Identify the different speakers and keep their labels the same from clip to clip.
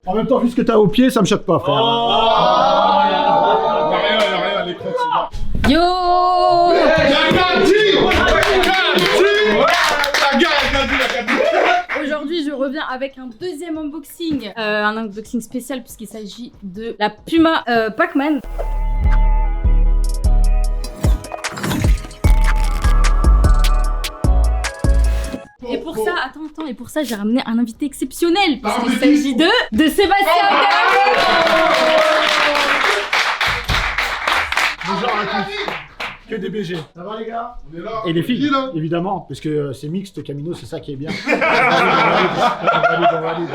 Speaker 1: En même temps, vu ce que t'as au pied, ça me choque pas, frère.
Speaker 2: Y'a rien, l'écran, c'est
Speaker 3: Yo. Aujourd'hui, je reviens avec un deuxième unboxing. Un unboxing spécial puisqu'il s'agit de la Puma Pac-Man. Et pour ça, attends, et pour ça, j'ai ramené un invité exceptionnel puisqu'il s'agit de Sébastien Abdelhamid.
Speaker 1: Bonjour à tous. Que des BG. Ça va les gars?
Speaker 2: On est là.
Speaker 1: Et les filles,
Speaker 2: là.
Speaker 1: évidemment, parce que c'est mixte, Camino, c'est ça qui est bien.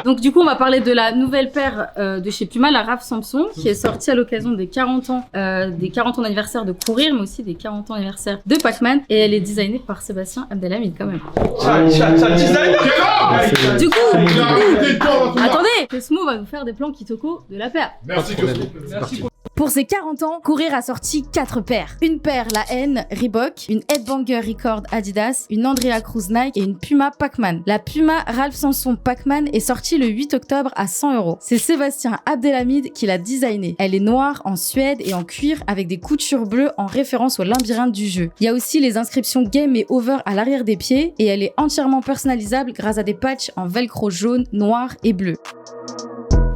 Speaker 3: Donc du coup, on va parler de la nouvelle paire de chez Puma, la Raf Samson, qui est sortie à l'occasion des 40 ans d'anniversaire de Courir, mais aussi des 40 ans d'anniversaire de Pac-Man. Et elle est designée par Sébastien Abdelhamid quand même. Du coup, attendez, Cosmo va nous faire des plans Kitoko de la paire.
Speaker 2: Merci Cosmo. Merci.
Speaker 3: Pour ses 40 ans, Courir a sorti 4 paires. Une paire, la N Reebok, une Headbanger Record Adidas, une Andrea Cruz Nike et une Puma Pac-Man. La Puma Ralph Samson Pac-Man est sortie le 8 octobre à 100 €. C'est Sébastien Abdelhamid qui l'a designée. Elle est noire, en suède et en cuir avec des coutures bleues en référence au labyrinthe du jeu. Il y a aussi les inscriptions Game et Over à l'arrière des pieds et elle est entièrement personnalisable grâce à des patchs en velcro jaune, noir et bleu.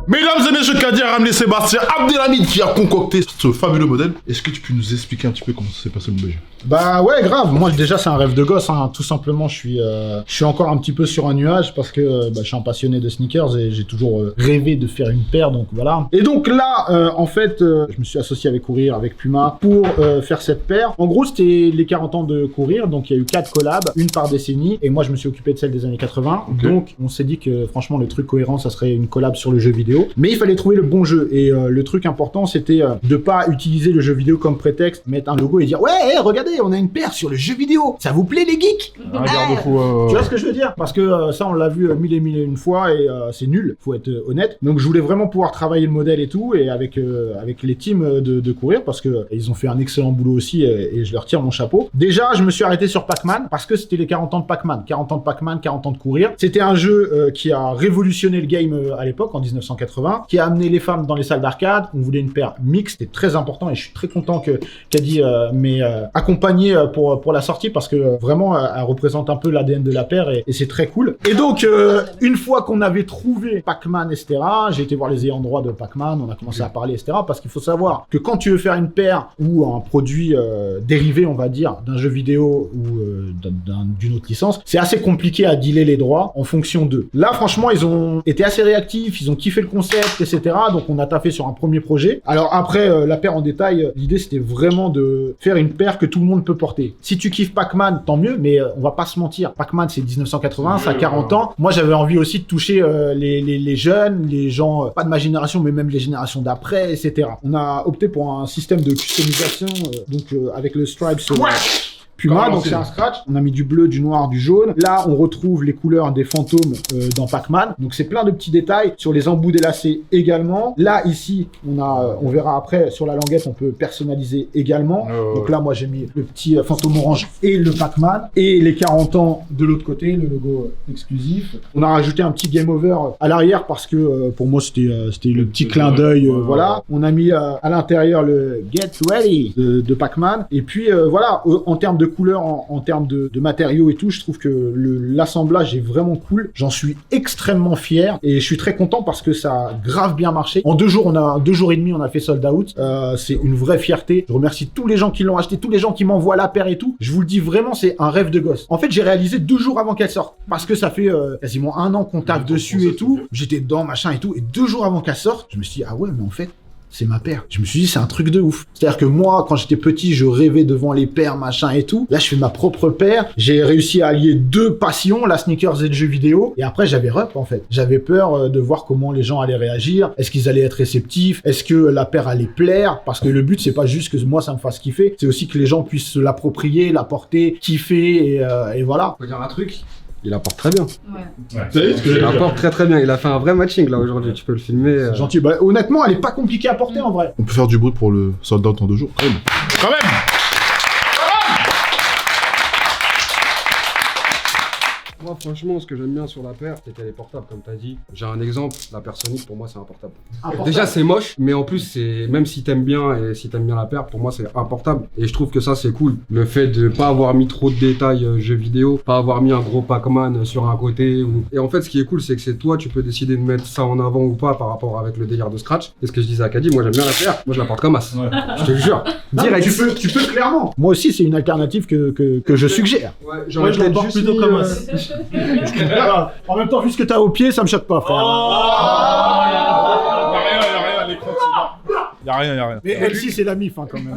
Speaker 2: Mesdames et messieurs, Kadi a ramené Sébastien Abdelhamid qui a concocté ce fabuleux modèle. Est-ce que tu peux nous expliquer un petit peu comment ça s'est passé le BG?
Speaker 1: Bah ouais, grave. Moi déjà c'est un rêve de gosse, hein. Tout simplement je suis encore un petit peu sur un nuage parce que je suis un passionné de sneakers et j'ai toujours rêvé de faire une paire, donc voilà. Et donc là en fait je me suis associé avec Courir, avec Puma pour faire cette paire. En gros c'était les 40 ans de Courir, donc il y a eu 4 collabs, une par décennie, et moi je me suis occupé de celle des années 80.
Speaker 2: Okay.
Speaker 1: Donc on s'est dit que franchement le truc cohérent ça serait une collab sur le jeu vidéo. Mais il fallait trouver le bon jeu et le truc important c'était de pas utiliser le jeu vidéo comme prétexte, mettre un logo et dire ouais hey, regardez on a une paire sur le jeu vidéo, ça vous plaît les geeks? Tu vois ce que je veux dire? Parce que ça on l'a vu mille et une fois et c'est nul, faut être honnête. Donc je voulais vraiment pouvoir travailler le modèle et tout et avec les teams de Courir parce que ils ont fait un excellent boulot aussi et je leur tire mon chapeau. Déjà je me suis arrêté sur Pac-Man parce que c'était les 40 ans de Pac-Man, 40 ans de Pac-Man, 40 ans de Courir. C'était un jeu qui a révolutionné le game à l'époque en 1980, qui a amené les femmes dans les salles d'arcade. On voulait une paire mixte, c'était très important et je suis très content que Kadi m'ait accompagné pour la sortie parce que vraiment elle représente un peu l'ADN de la paire et c'est très cool. Et donc une fois qu'on avait trouvé Pac-Man etc, j'ai été voir les ayants droit de Pac-Man, on a commencé à parler etc, parce qu'il faut savoir que quand tu veux faire une paire ou un produit dérivé on va dire d'un jeu vidéo ou d'une autre licence, c'est assez compliqué à dealer les droits en fonction d'eux. Là franchement ils ont été assez réactifs, ils ont kiffé le concept etc, donc on a taffé sur un premier projet. Alors après la paire en détail, l'idée c'était vraiment de faire une paire que tout le monde peut porter. Si tu kiffes Pac-Man, tant mieux, mais on va pas se mentir. Pac-Man, c'est 1980, ça a 40 ans. Moi, j'avais envie aussi de toucher les jeunes, les gens, pas de ma génération, mais même les générations d'après, etc. On a opté pour un système de customisation, avec le Stripes Puma, donc c'est un scratch. On a mis du bleu, du noir, du jaune. Là, on retrouve les couleurs des fantômes dans Pac-Man. Donc c'est plein de petits détails. Sur les embouts des lacets également. Là, ici, on verra après, sur la languette, on peut personnaliser également. Donc là, moi, j'ai mis le petit fantôme orange et le Pac-Man. Et les 40 ans de l'autre côté, le logo exclusif. On a rajouté un petit game over à l'arrière parce que pour moi, c'était le petit clin d'œil. Voilà. On a mis à l'intérieur le Get Ready de Pac-Man. Et puis voilà, en termes de couleurs, en termes de matériaux et tout, je trouve que l'assemblage est vraiment cool. J'en suis extrêmement fier et je suis très content parce que ça a grave bien marché. En 2 jours, 2 jours et demi, on a fait sold out. C'est une vraie fierté. Je remercie tous les gens qui l'ont acheté, tous les gens qui m'envoient la paire et tout. Je vous le dis vraiment, c'est un rêve de gosse. En fait, j'ai réalisé 2 jours avant qu'elle sorte parce que ça fait quasiment 1 an qu'on taffe dessus et tout. J'étais dedans, machin et tout. Et 2 jours avant qu'elle sorte, je me suis dit, ah ouais, mais en fait, c'est ma paire. Je me suis dit, c'est un truc de ouf. C'est-à-dire que moi, quand j'étais petit, je rêvais devant les paires, machin et tout. Là, je fais ma propre paire. J'ai réussi à allier 2 passions, la sneakers et le jeu vidéo. Et après, j'avais rep, en fait. J'avais peur de voir comment les gens allaient réagir. Est-ce qu'ils allaient être réceptifs? Est-ce que la paire allait plaire? Parce que le but, c'est pas juste que moi, ça me fasse kiffer. C'est aussi que les gens puissent se l'approprier, la porter, kiffer et voilà.
Speaker 4: Faut dire un truc. Il apporte très bien.
Speaker 3: Ouais.
Speaker 4: Il apporte très bien. Il a fait un vrai matching là aujourd'hui. Tu peux le filmer.
Speaker 1: C'est gentil. Bah, honnêtement, elle est pas compliquée à porter en vrai.
Speaker 2: On peut faire du bruit pour le sold out en 2 jours. Quand même.
Speaker 4: Moi, franchement, ce que j'aime bien sur la paire, c'est qu'elle est portable, comme t'as dit. J'ai un exemple, la paire Sonic, pour moi, c'est un portable. Déjà, c'est moche, mais en plus, c'est même si t'aimes bien et si t'aimes bien la paire, pour moi, c'est un portable. Et je trouve que ça, c'est cool. Le fait de pas avoir mis trop de détails jeux vidéo, pas avoir mis un gros Pac-Man sur un côté. Et en fait, ce qui est cool, c'est que c'est toi, tu peux décider de mettre ça en avant ou pas par rapport avec le délire de Scratch. Et ce que je disais à Kadi, moi, j'aime bien la paire. Moi, je la porte comme as.
Speaker 2: Ouais.
Speaker 4: Je te le jure.
Speaker 1: Non,
Speaker 4: Direct.
Speaker 1: tu peux clairement. Moi aussi, c'est une alternative que je suggère.
Speaker 4: Ouais,
Speaker 5: Moi, je la porte plutôt comme as.
Speaker 1: Voilà. En même temps, vu ce que t'as au pied, ça me choque pas, frère.
Speaker 2: Y'a rien à l'écran, c'est Y'a rien.
Speaker 1: Mais elle-ci, c'est la mif, hein, quand même.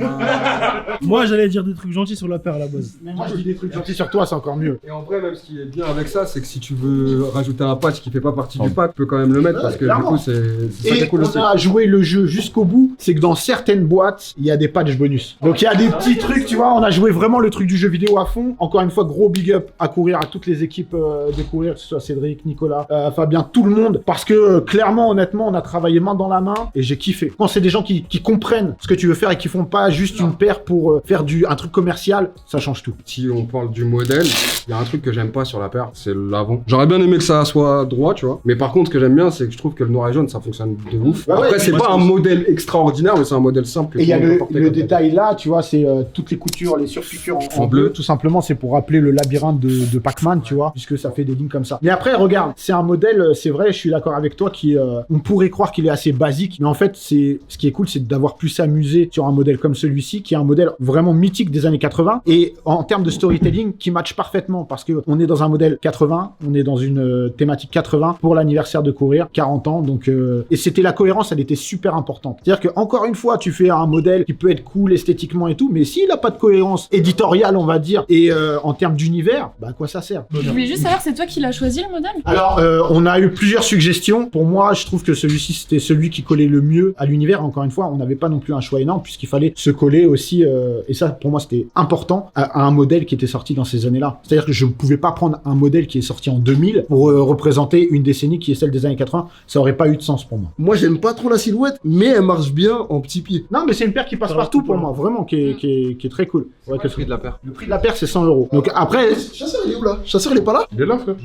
Speaker 5: Moi, j'allais dire des trucs gentils sur la paire à la base.
Speaker 1: Mais moi, je dis des trucs gentils sur toi, c'est encore mieux.
Speaker 4: Et en vrai, même ce qui est bien avec ça, c'est que si tu veux rajouter un patch qui fait pas partie du pack, tu peux quand même le mettre parce que
Speaker 1: clairement.
Speaker 4: du coup, c'est ça qui
Speaker 1: Et
Speaker 4: est cool aussi.
Speaker 1: on a joué le jeu jusqu'au bout, c'est que dans certaines boîtes, il y a des patchs bonus. Donc il y a des petits trucs, tu vois, on a joué vraiment le truc du jeu vidéo à fond. Encore une fois, gros big up à courir à toutes les équipes de courir, que ce soit Cédric, Nicolas, Fabien, tout le monde. Parce que clairement, honnêtement, on a travaillé main dans la main et j'ai kiffé. Quand c'est des gens qui comprennent ce que tu veux faire et qui font pas juste une paire pour faire un truc commercial, ça change tout.
Speaker 4: Si on parle du modèle, il y a un truc que j'aime pas sur la paire, c'est l'avant. J'aurais bien aimé que ça soit droit, tu vois. Mais par contre, ce que j'aime bien, c'est que je trouve que le noir et jaune, ça fonctionne de ouf.
Speaker 1: Bah ouais,
Speaker 4: Après, c'est
Speaker 1: moi,
Speaker 4: pas un modèle extraordinaire, mais c'est un modèle simple. que
Speaker 1: Et il y a
Speaker 4: tout le monde
Speaker 1: le
Speaker 4: peut porter comme
Speaker 1: détail là, tu vois, c'est toutes les coutures, les surpiqûres en bleu, tout simplement, c'est pour rappeler le labyrinthe de Pac-Man, tu vois, puisque ça fait des lignes comme ça. Mais après, regarde, c'est un modèle, c'est vrai, je suis d'accord avec toi, qui, on pourrait croire qu'il est assez basique, mais en fait, ce qui est cool, c'est d'avoir pu s'amuser sur un modèle comme celui-ci, qui est un modèle vraiment mythique des années 80, et en termes de storytelling, qui match parfaitement, parce que on est dans un modèle 80, on est dans une thématique 80 pour l'anniversaire de courir, 40 ans, donc, et c'était la cohérence, elle était super importante. C'est-à-dire que, encore une fois, tu fais un modèle qui peut être cool esthétiquement et tout, mais s'il a pas de cohérence éditoriale, on va dire, et en termes d'univers, bah à quoi ça sert?
Speaker 6: Je voulais juste savoir, c'est toi qui l'as choisi le modèle?
Speaker 1: Alors, on a eu plusieurs suggestions. Pour moi, je trouve que celui-ci, c'était celui qui collait le mieux à l'univers. Encore une fois, on n'avait pas non plus un choix énorme, puisqu'il fallait se coller aussi, et ça, pour moi, c'était important, à un modèle qui était sorti dans ces années-là. C'est-à-dire que je ne pouvais pas prendre un modèle qui est sorti en 2000 pour représenter une décennie qui est celle des années 80. Ça aurait pas eu de sens pour moi.
Speaker 7: Moi, j'aime pas trop la silhouette, mais elle marche bien en petit pied.
Speaker 1: Non, mais c'est une paire qui passe partout pour moi, vraiment, qui est très cool. Ouais,
Speaker 4: le prix de la paire.
Speaker 1: Le prix de la paire, c'est 100 €. Donc après,
Speaker 7: Chasseur, il est où là? Chasseur, il est pas là?
Speaker 2: Il est là, frère.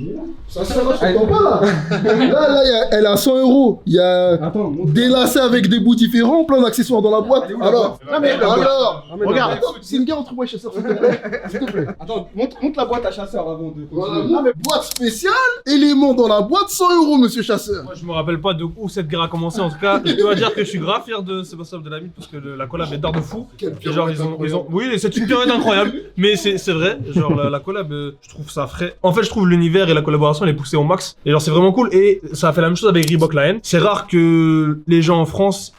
Speaker 7: Chasseur, là, je t'entends pas là. Elle est à 100 €. Il y a
Speaker 4: Attends, montre.
Speaker 7: des lacets avec des bouts différents, plein d'accessoires dans la boîte. Alors,
Speaker 1: non mais
Speaker 7: alors,
Speaker 1: regarde,
Speaker 7: attends, c'est une guerre entre moi et Chasseur, s'il te plaît. S'il te plaît.
Speaker 4: Attends, montre la boîte à chasseur avant de
Speaker 7: Voilà, non, mais boîte spéciale, éléments dans la boîte, 100 €, monsieur Chasseur.
Speaker 5: Moi, je me rappelle pas de où cette guerre a commencé. En tout cas, je dois dire que je suis grave fier de Sébastien Abdelhamid parce que la collab est d'art de fou. Et genre, ils ont... Oui, c'est une période incroyable, mais c'est vrai. Genre, la collab, je trouve ça frais. En fait, je trouve l'univers et la collaboration, elle est poussée au max. Et genre, c'est vraiment cool. Et ça a fait la même chose avec Reebok La Haine. C'est rare que les gens en France,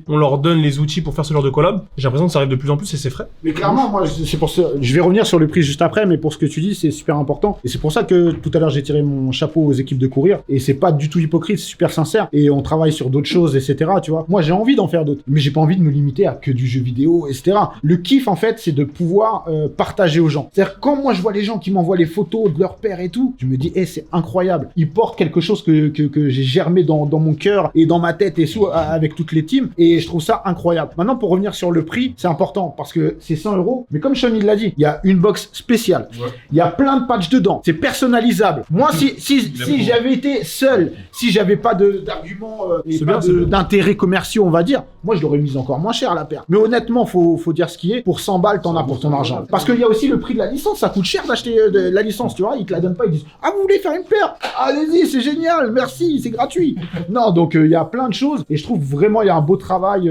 Speaker 5: on leur donne les outils pour faire ce genre de collab. J'ai l'impression que ça arrive de plus en plus et c'est frais.
Speaker 1: mais clairement, moi, c'est pour ça. Je vais revenir sur le prix juste après, mais pour ce que tu dis, c'est super important. Et c'est pour ça que tout à l'heure, j'ai tiré mon chapeau aux équipes de courir. Et c'est pas du tout hypocrite, c'est super sincère. Et on travaille sur d'autres choses, etc. Tu vois. Moi, j'ai envie d'en faire d'autres, mais j'ai pas envie de me limiter à que du jeu vidéo, etc. Le kiff, en fait, c'est de pouvoir partager aux gens. C'est-à-dire, quand moi, je vois les gens qui m'envoient les photos de leur père et tout, je me dis, c'est incroyable. Ils portent quelque chose que j'ai germé dans mon cœur et dans ma tête et sous avec toutes les teams. Et je trouve ça incroyable. Maintenant, pour revenir sur le prix, c'est important parce que c'est 100 €. Mais comme Sean il l'a dit, il y a une box spéciale. Il y a plein de patchs dedans. C'est personnalisable. Moi, si j'avais été seul, si j'avais pas d'arguments et pas d'intérêts commerciaux, on va dire, moi, je l'aurais mise encore moins cher la paire. Mais honnêtement, faut dire ce qui est. Pour 100 balles, t'en as pour ton argent. Parce qu'il y a aussi le prix de la licence. Ça coûte cher d'acheter la licence, tu vois. Ils te la donnent pas. Ils disent, ah, vous voulez faire une paire? Allez-y, c'est génial. Merci, c'est gratuit. Non, donc il y a plein de choses. Et je trouve vraiment, il y a un beau travail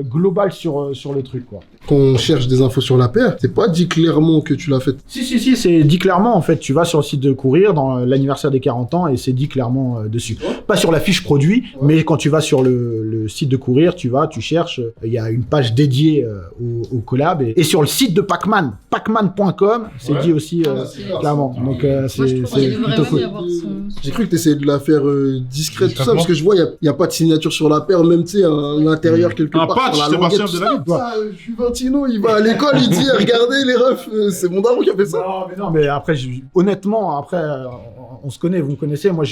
Speaker 1: global sur le truc, quoi.
Speaker 7: Quand on cherche des infos sur la paire, c'est pas dit clairement que tu l'as faite.
Speaker 1: Si, c'est dit clairement, en fait. Tu vas sur le site de courir dans l'anniversaire des 40 ans et c'est dit clairement dessus. Pas sur la fiche produit, mais quand tu vas sur le site de courir, tu cherches, il y a une page dédiée au collab et sur le site de Pac-Man, pacman.com, c'est dit aussi clairement. Donc c'est
Speaker 6: Il devrait
Speaker 1: plutôt
Speaker 6: aussi
Speaker 1: cool.
Speaker 6: avoir son...
Speaker 7: J'ai cru que t'essayais de la faire discrète, tout ça, parce que je vois, il y a pas de signature sur la paire, même, tu sais, à l'intérieur quelque
Speaker 2: Un
Speaker 7: part.
Speaker 2: patch,
Speaker 7: sur la
Speaker 2: Sébastien
Speaker 7: languette, tout ça.
Speaker 2: Abdelhamid.
Speaker 7: Ça, Juventino, il va à l'école, il dit, regardez les refs, c'est mon daron qui a fait ça.
Speaker 1: Non, mais après, honnêtement, après, on se connaît, vous me connaissez. Moi,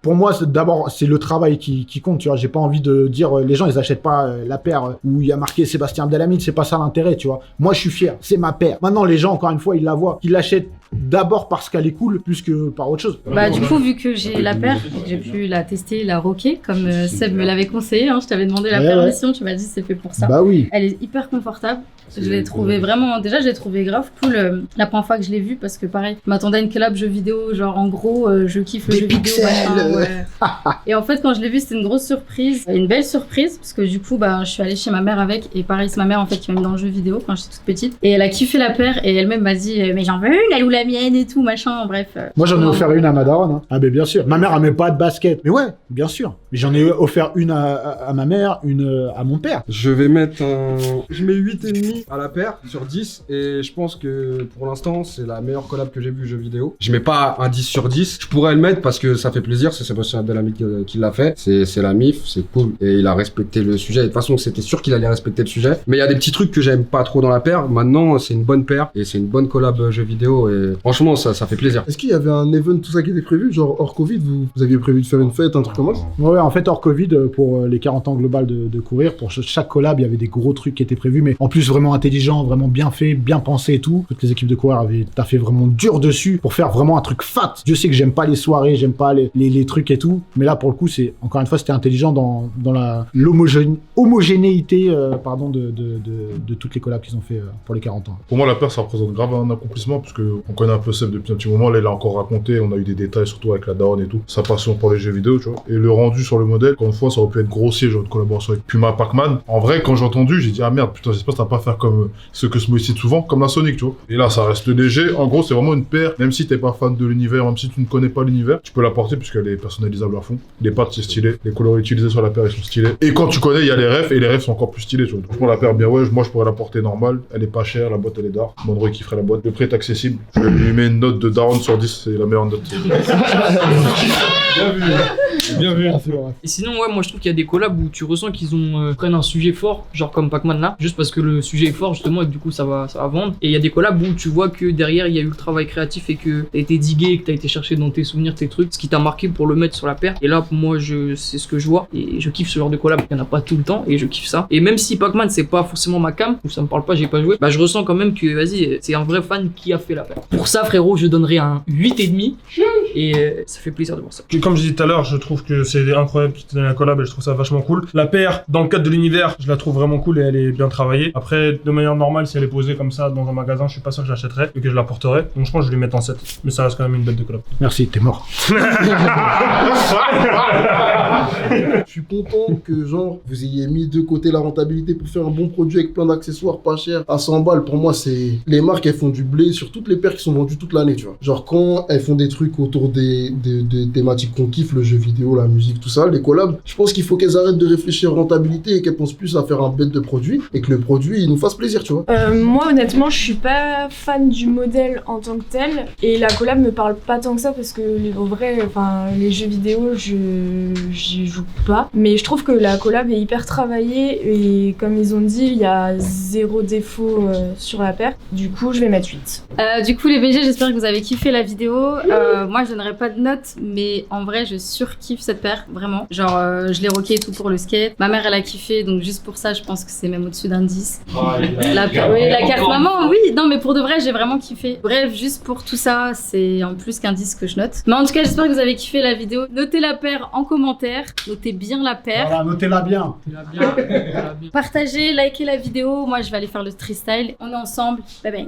Speaker 1: pour moi, d'abord, c'est le travail qui compte. Tu vois, j'ai pas envie de dire les gens, ils achètent pas la paire où il y a marqué Sébastien Abdelhamid. C'est pas ça l'intérêt, tu vois. Moi, je suis fier. C'est ma paire. Maintenant, les gens, encore une fois, ils la voient, qu'ils l'achètent d'abord parce qu'elle est cool, plus que par autre chose.
Speaker 3: Bah du coup, vu que j'ai la paire, j'ai pu la tester, la rocker, comme Seb me l'avait conseillé, hein, je t'avais demandé la permission, tu m'as dit c'est fait pour ça.
Speaker 1: Bah oui.
Speaker 3: Elle est hyper confortable. Je l'ai trouvé vraiment, déjà je l'ai trouvé grave cool la première fois que je l'ai vue parce que pareil, je m'attendais à une collab jeu vidéo, genre en gros je kiffe le jeu vidéo. Machin, ouais. Et en fait quand je l'ai vue c'était une grosse surprise, une belle surprise parce que du coup bah je suis allée chez ma mère avec et pareil c'est ma mère en fait qui m'a mis dans le jeu vidéo quand j'étais toute petite et elle a kiffé la paire et elle-même m'a dit mais j'en veux une, elle ou la mienne et tout machin, bref.
Speaker 1: Moi j'en ai offert une à ma daronne. Hein. Ah ben bien sûr, ma mère elle met pas de basket, mais ouais bien sûr. Mais j'en ai offert une à ma mère, une à mon père.
Speaker 4: Je vais mettre je mets 8,5 à la paire sur 10 et je pense que pour l'instant c'est la meilleure collab que j'ai vue jeu vidéo. Je mets pas un 10 sur 10, je pourrais le mettre parce que ça fait plaisir, c'est Sébastien Abdelhamid qui l'a fait, c'est la MIF, c'est cool et il a respecté le sujet et de toute façon c'était sûr qu'il allait respecter le sujet. Mais il y a des petits trucs que j'aime pas trop dans la paire, maintenant c'est une bonne paire et c'est une bonne collab jeu vidéo et franchement ça fait plaisir.
Speaker 7: Est-ce qu'il y avait un event, tout ça qui était prévu, genre hors Covid, vous aviez prévu de faire une fête, un truc comme ça?
Speaker 1: Ouais, en fait, hors Covid, pour les 40 ans global de courir, pour chaque collab, il y avait des gros trucs qui étaient prévus, mais en plus vraiment intelligent, vraiment bien fait, bien pensé et tout. Toutes les équipes de coureurs avaient taffé vraiment dur dessus pour faire vraiment un truc fat. Je sais que j'aime pas les soirées, j'aime pas les trucs et tout, mais là, pour le coup, c'est encore une fois, c'était intelligent dans l'homogénéité de toutes les collabs qu'ils ont fait pour les 40 ans.
Speaker 2: Pour moi, la paire, ça représente grave un accomplissement, parce que on connaît un peu Seb depuis un petit moment. Là, il a encore raconté, on a eu des détails, surtout avec la daronne et tout, sa passion pour les jeux vidéo, tu vois. Et le rendu sur le modèle, encore une fois, ça aurait pu être grossier, genre de collaboration avec Puma, Pac-Man. En vrai, quand j'ai entendu, j'ai dit, ah merde, putain, j'espère que ça va pas faire comme ce que Smo cite souvent, comme la Sonic, tu vois. Et là, ça reste léger. En gros, c'est vraiment une paire, même si t'es pas fan de l'univers, même si tu ne connais pas l'univers, tu peux la porter puisqu'elle est personnalisable à fond. Les pattes, c'est stylé. Les couleurs utilisées sur la paire, ils sont stylés. Et quand tu connais, il y a les refs, et les refs sont encore plus stylés, tu vois. Franchement, la paire, bien ouais, moi, je pourrais la porter normale. Elle est pas chère, la boîte, elle est d'art. Mon Android qui ferait la boîte. Le prix est accessible. Je lui mets une note de Daron sur 10, c'est la meilleure note.
Speaker 5: Bien vu. Bien vu.
Speaker 8: Et sinon, ouais, moi je trouve qu'il y a des collabs où tu ressens qu'ils prennent un sujet fort, genre comme Pac-Man là, juste parce que le sujet est fort justement et que du coup ça va vendre. Et il y a des collabs où tu vois que derrière il y a eu le travail créatif et que t'as été digué, que t'as été cherché dans tes souvenirs, tes trucs, ce qui t'a marqué pour le mettre sur la paire. Et là, pour moi, c'est ce que je vois et je kiffe ce genre de collab. Il y en a pas tout le temps et je kiffe ça. Et même si Pac-Man c'est pas forcément ma cam, ou ça me parle pas, j'ai pas joué, bah je ressens quand même que vas-y, c'est un vrai fan qui a fait la paire. Pour ça, frérot, je donnerais un 8,5 et ça fait plaisir de voir ça.
Speaker 5: Comme je disais tout à l'heure, je trouve que c'est incroyable qu'ils te donnent la collab et je trouve ça vachement cool. La paire, dans le cadre de l'univers, je la trouve vraiment cool et elle est bien travaillée. Après, de manière normale, si elle est posée comme ça dans un magasin, je suis pas sûr que je l'achèterais et que je la porterais. Donc je pense que je vais lui mettre en 7. Mais ça reste quand même une bête de collab.
Speaker 1: Merci, t'es mort.
Speaker 7: Je suis content que genre vous ayez mis de côté la rentabilité pour faire un bon produit avec plein d'accessoires pas chers à 100 balles. Pour moi, c'est les marques, elles font du blé sur toutes les paires qui sont vendues toute l'année, tu vois. Genre quand elles font des trucs autour des thématiques qu'on kiffe, le jeu vidéo, la musique, tout ça, les collabs, je pense qu'il faut qu'elles arrêtent de réfléchir rentabilité et qu'elles pensent plus à faire un bête de produit et que le produit il nous fasse plaisir, tu vois.
Speaker 6: Moi honnêtement je suis pas fan du modèle en tant que tel et la collab me parle pas tant que ça parce que en vrai enfin les jeux vidéo j'y joue pas, mais je trouve que la collab est hyper travaillée et comme ils ont dit il y a 0 défaut sur la paire, du coup je vais mettre 8.
Speaker 3: Du coup les BG, j'espère que vous avez kiffé la vidéo. Moi je donnerai pas de notes, mais en vrai je surkiffe cette paire, vraiment. Genre je l'ai rocké et tout pour le skate. Ma mère elle a kiffé, donc juste pour ça je pense que c'est même au-dessus d'un 10. La carte maman, oui, non mais pour de vrai j'ai vraiment kiffé. Bref, juste pour tout ça, c'est en plus qu'un 10 que je note. Mais en tout cas j'espère que vous avez kiffé la vidéo. Notez la paire en commentaire, notez bien la paire.
Speaker 1: Voilà, notez-la bien.
Speaker 3: Partagez, likez la vidéo. Moi je vais aller faire le freestyle. On est ensemble. Bye bye.